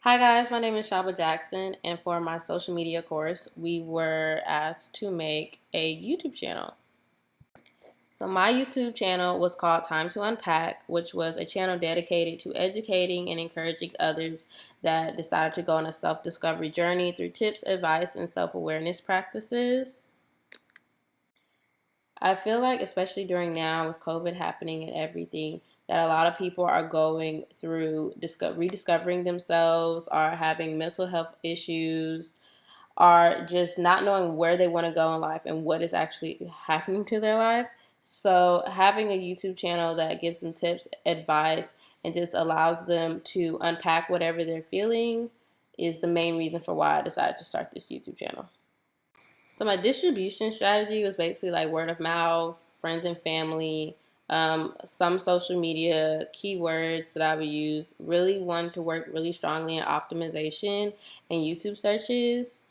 Hi guys, my name is Shaba Jackson, and for my social media course, we were asked to make a YouTube channel. So my YouTube channel was called Time to Unpack, which was a channel dedicated to educating and encouraging others that decided to go on a self-discovery journey through tips, advice, and self-awareness practices. I feel like, especially during now with COVID happening and everything, that a lot of people are going through rediscovering themselves, are having mental health issues, are just not knowing where they want to go in life and what is actually happening to their life. So having a YouTube channel that gives them tips, advice, and just allows them to unpack whatever they're feeling is the main reason for why I decided to start this YouTube channel. So my distribution strategy was basically like word of mouth, friends and family, some social media keywords that I would use. Really wanted to work really strongly in optimization and YouTube searches.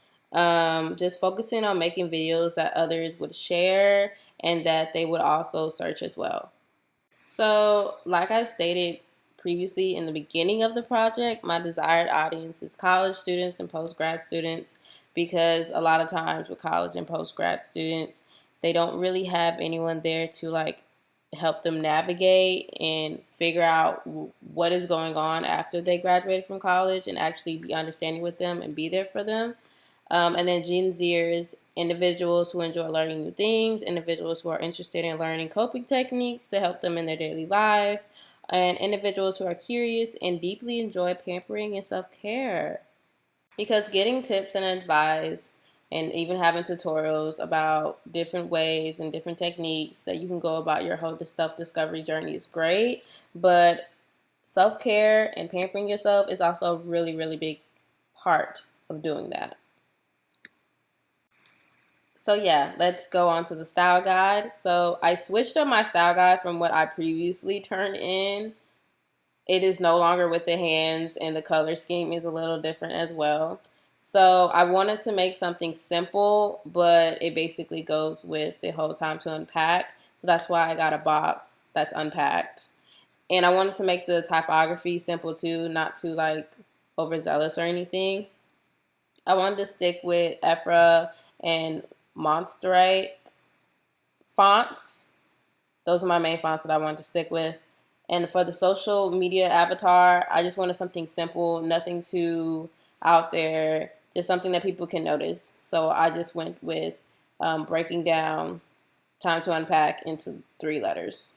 Just focusing on making videos that others would share and that they would also search as well. So, like I stated previously in the beginning of the project, my desired audience is college students and post-grad students because a lot of times with college and post-grad students, they don't really have anyone there to help them navigate and figure out what is going on after they graduated from college and actually be understanding with them and be there for them. And then Gen Zers, individuals who enjoy learning new things, individuals who are interested in learning coping techniques to help them in their daily life, and individuals who are curious and deeply enjoy pampering and self-care. Because getting tips and advice and even having tutorials about different ways and different techniques that you can go about your whole self-discovery journey is great, but self-care and pampering yourself is also a really, really big part of doing that. So yeah, let's go on to the style guide. So I switched up my style guide from what I previously turned in. It is no longer with the hands, and the color scheme is a little different as well. So I wanted to make something simple, but it basically goes with the whole Time to Unpack. So that's why I got a box that's unpacked. And I wanted to make the typography simple too, not too overzealous or anything. I wanted to stick with Ephra and Monsterite fonts. Those are my main fonts that I wanted to stick with. And for the social media avatar, I just wanted something simple, nothing too out there, just something that people can notice. So I just went with breaking down Time to Unpack into 3 letters.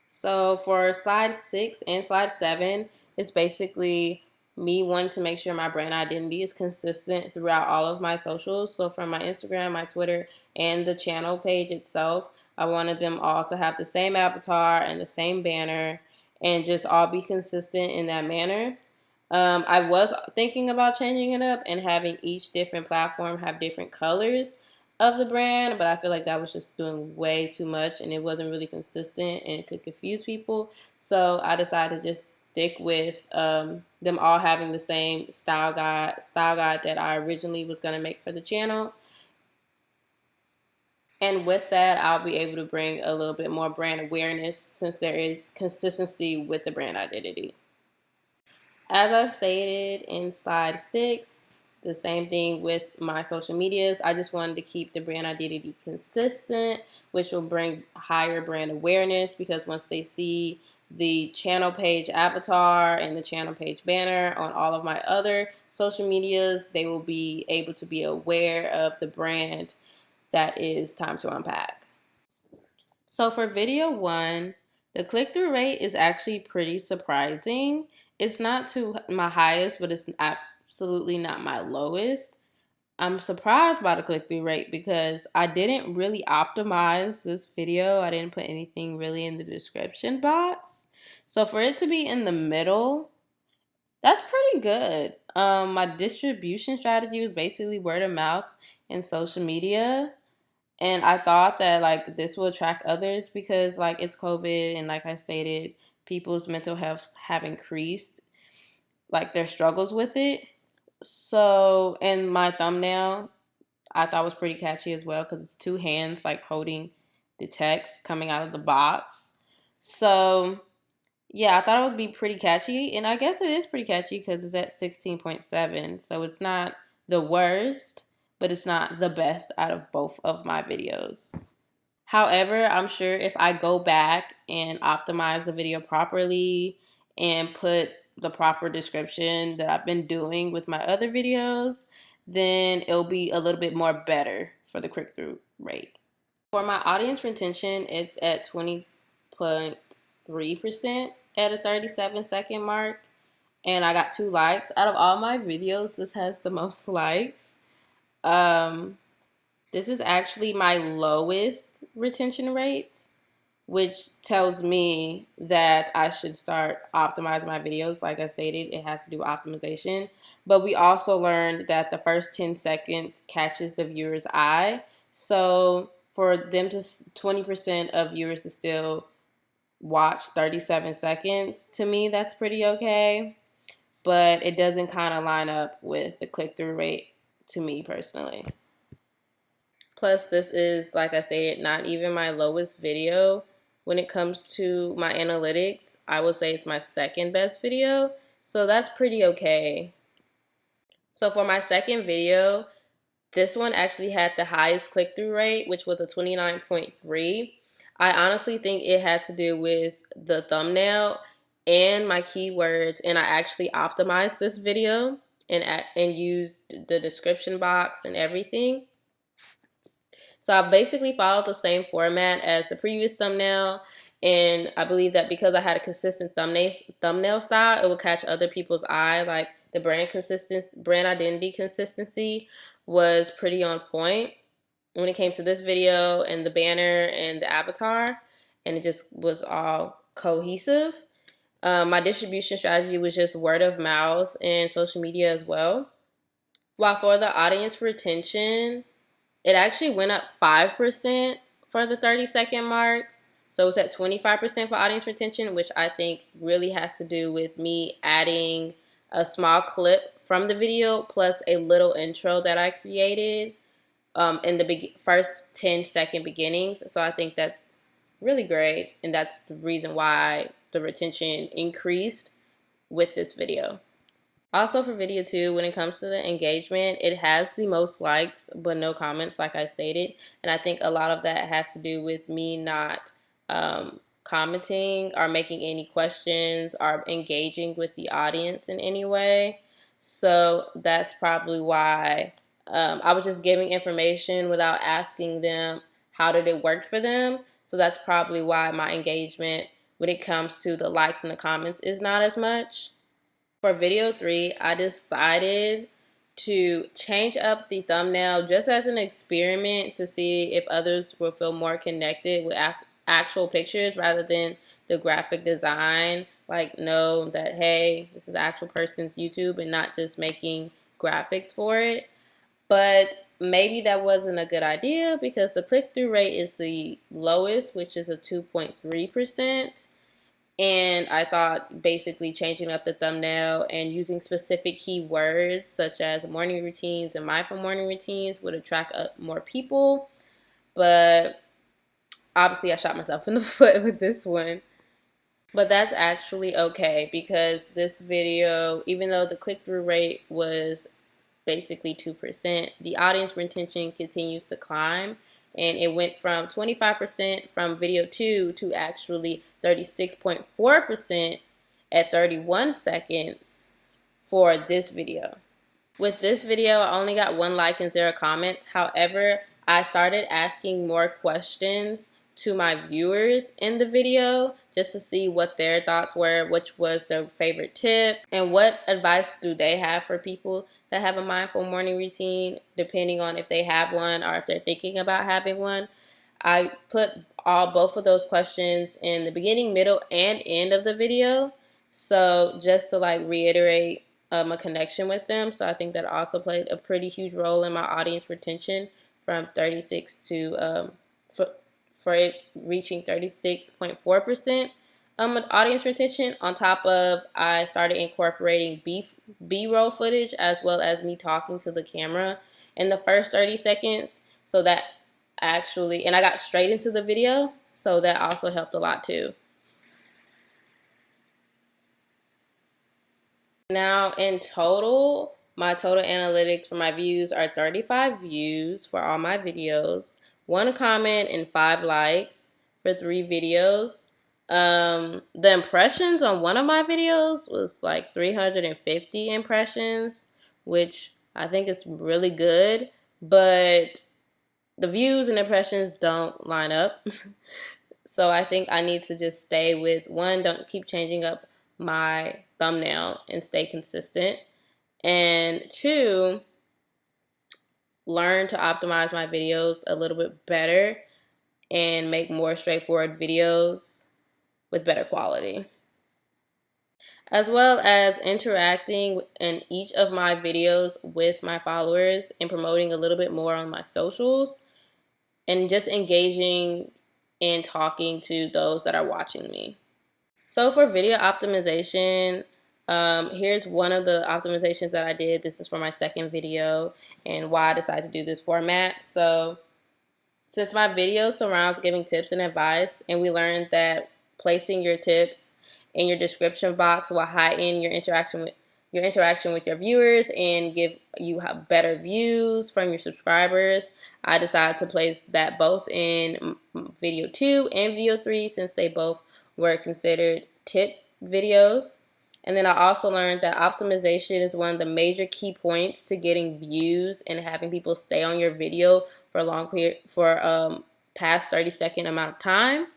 So for slide 6 and slide 7, it's basically me wanting to make sure my brand identity is consistent throughout all of my socials. So from my Instagram, my Twitter, and the channel page itself, I wanted them all to have the same avatar and the same banner and just all be consistent in that manner. I was thinking about changing it up and having each different platform have different colors of the brand, but I feel like that was just doing way too much and it wasn't really consistent and it could confuse people. So I decided to just stick with them all having the same style guide that I originally was going to make for the channel. And with that, I'll be able to bring a little bit more brand awareness since there is consistency with the brand identity. As I've stated in slide 6, the same thing with my social medias. I just wanted to keep the brand identity consistent, which will bring higher brand awareness because once they see the channel page avatar and the channel page banner on all of my other social medias, they will be able to be aware of the brand that is Time to Unpack. So for video 1, the click-through rate is actually pretty surprising. It's not to my highest, but it's absolutely not my lowest. I'm surprised by the click-through rate because I didn't really optimize this video. I didn't put anything really in the description box. So for it to be in the middle, that's pretty good. My distribution strategy was basically word of mouth and social media. And I thought that this will attract others because it's COVID and like I stated, people's mental health have increased, their struggles with it. So, and my thumbnail I thought was pretty catchy as well because it's 2 hands holding the text coming out of the box. So Yeah, I thought it would be pretty catchy, and I guess it is pretty catchy because it's at 16.7, so it's not the worst, but it's not the best out of both of my videos. However, I'm sure if I go back and optimize the video properly and put the proper description that I've been doing with my other videos, then it'll be a little bit more better for the click-through rate. For my audience retention, it's at 20.3% at a 37-second mark. And I got 2 likes. Out of all my videos, this has the most likes. Um, this is actually my lowest retention rate, which tells me that I should start optimizing my videos. Like I stated, it has to do with optimization. But we also learned that the first 10 seconds catches the viewer's eye. So for them to 20% of viewers to still watch 37 seconds, to me, that's pretty okay. But it doesn't kind of line up with the click-through rate to me personally. Plus, this is, like I stated, not even my lowest video. When it comes to my analytics, I would say it's my second best video. So that's pretty okay. So for my second video, this one actually had the highest click-through rate, which was a 29.3. I honestly think it had to do with the thumbnail and my keywords, and I actually optimized this video and used the description box and everything. So I basically followed the same format as the previous thumbnail, and I believe that because I had a consistent thumbnail style, it would catch other people's eye. Like the brand identity consistency was pretty on point when it came to this video and the banner and the avatar, and it just was all cohesive. My distribution strategy was just word of mouth and social media as well. While for the audience retention, it actually went up 5% for the 30-second marks. So it's at 25% for audience retention, which I think really has to do with me adding a small clip from the video plus a little intro that I created in the first 10-second beginnings. So I think that's really great, and that's the reason why the retention increased with this video. Also for video 2, when it comes to the engagement, it has the most likes but no comments, like I stated. And I think a lot of that has to do with me not commenting or making any questions or engaging with the audience in any way. So that's probably why I was just giving information without asking them how did it work for them. So that's probably why my engagement when it comes to the likes and the comments is not as much. For video 3, I decided to change up the thumbnail just as an experiment to see if others will feel more connected with actual pictures rather than the graphic design. Like, know that, hey, this is the actual person's YouTube and not just making graphics for it. But maybe that wasn't a good idea because the click-through rate is the lowest, which is a 2.3%. And I thought basically changing up the thumbnail and using specific keywords such as morning routines and mindful morning routines would attract more people. But obviously I shot myself in the foot with this one. But that's actually okay because this video, even though the click-through rate was basically 2%, the audience retention continues to climb, and it went from 25% from video 2 to actually 36.4% at 31 seconds for this video. With this video, I only got 1 like and 0 comments. However, I started asking more questions to my viewers in the video just to see what their thoughts were, which was their favorite tip, and what advice do they have for people that have a mindful morning routine, depending on if they have one or if they're thinking about having one. I put both of those questions in the beginning, middle, and end of the video. So just to like reiterate a connection with them. So I think that also played a pretty huge role in my audience retention from 36 to for it reaching 36.4% audience retention. On top of, I started incorporating B-roll footage as well as me talking to the camera in the first 30 seconds. So that actually, and I got straight into the video, so that also helped a lot too. Now, in total, my total analytics for my views are 35 views for all my videos, 1 comment and 5 likes for 3 videos. The impressions on one of my videos was like 350 impressions, which I think is really good, but the views and impressions don't line up. So I think I need to just stay with one, don't keep changing up my thumbnail and stay consistent. And 2, learn to optimize my videos a little bit better and make more straightforward videos with better quality. As well as interacting in each of my videos with my followers and promoting a little bit more on my socials and just engaging and talking to those that are watching me. So for video optimization, here's one of the optimizations that I did. This is for my second video and why I decided to do this format. So since my video surrounds giving tips and advice, and we learned that placing your tips in your description box will heighten your interaction with your viewers and give you better views from your subscribers, I decided to place that both in video 2 and video 3 since they both were considered tip videos. And then I also learned that optimization is one of the major key points to getting views and having people stay on your video for a long period, for past 30-second amount of time.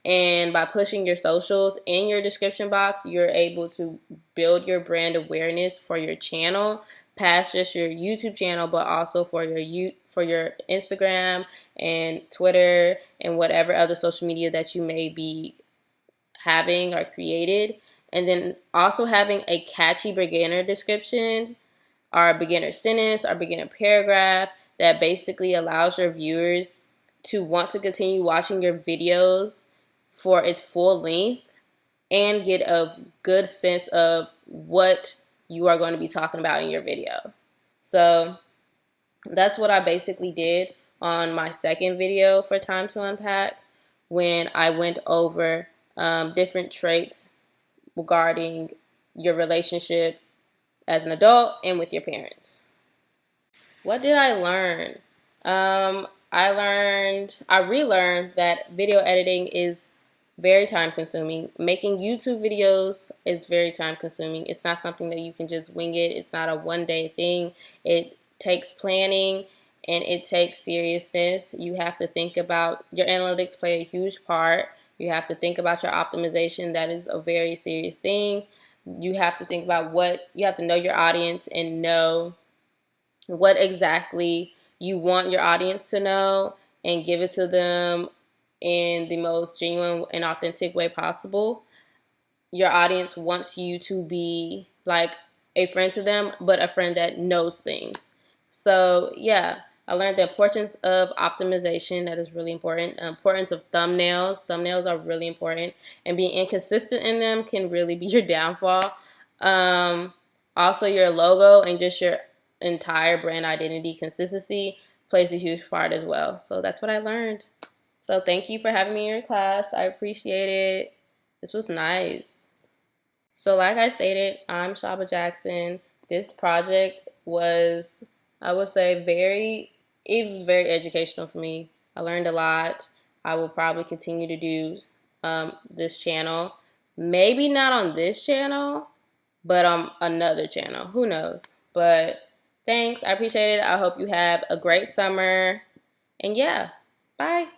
And by pushing your socials in your description box, you're able to build your brand awareness for your channel, past just your YouTube channel, but also for your Instagram and Twitter and whatever other social media that you may be having or created. And then also having a catchy beginner description or beginner sentence or beginner paragraph that basically allows your viewers to want to continue watching your videos for its full length and get a good sense of what you are going to be talking about in your video. So that's what I basically did on my second video for Time to Unpack when I went over different traits regarding your relationship as an adult and with your parents. What did I learn? I relearned that video editing is very time consuming. Making YouTube videos is very time consuming. It's not something that you can just wing it. It's not a one-day thing. It takes planning and it takes seriousness. You have to think about your analytics play a huge part. You have to think about your optimization. That is a very serious thing. You have to think about you have to know your audience and know what exactly you want your audience to know and give it to them in the most genuine and authentic way possible. Your audience wants you to be like a friend to them, but a friend that knows things. So yeah, I learned the importance of optimization. That is really important. The importance of thumbnails. Thumbnails are really important, and being inconsistent in them can really be your downfall. Also, your logo and just your entire brand identity consistency plays a huge part as well. So that's what I learned. So thank you for having me in your class. I appreciate it. This was nice. So like I stated, I'm Shaba Jackson. This project was, I would say, it was very educational for me. I learned a lot. I will probably continue to do this channel. Maybe not on this channel, but on another channel. Who knows? But thanks. I appreciate it. I hope you have a great summer. And yeah, bye.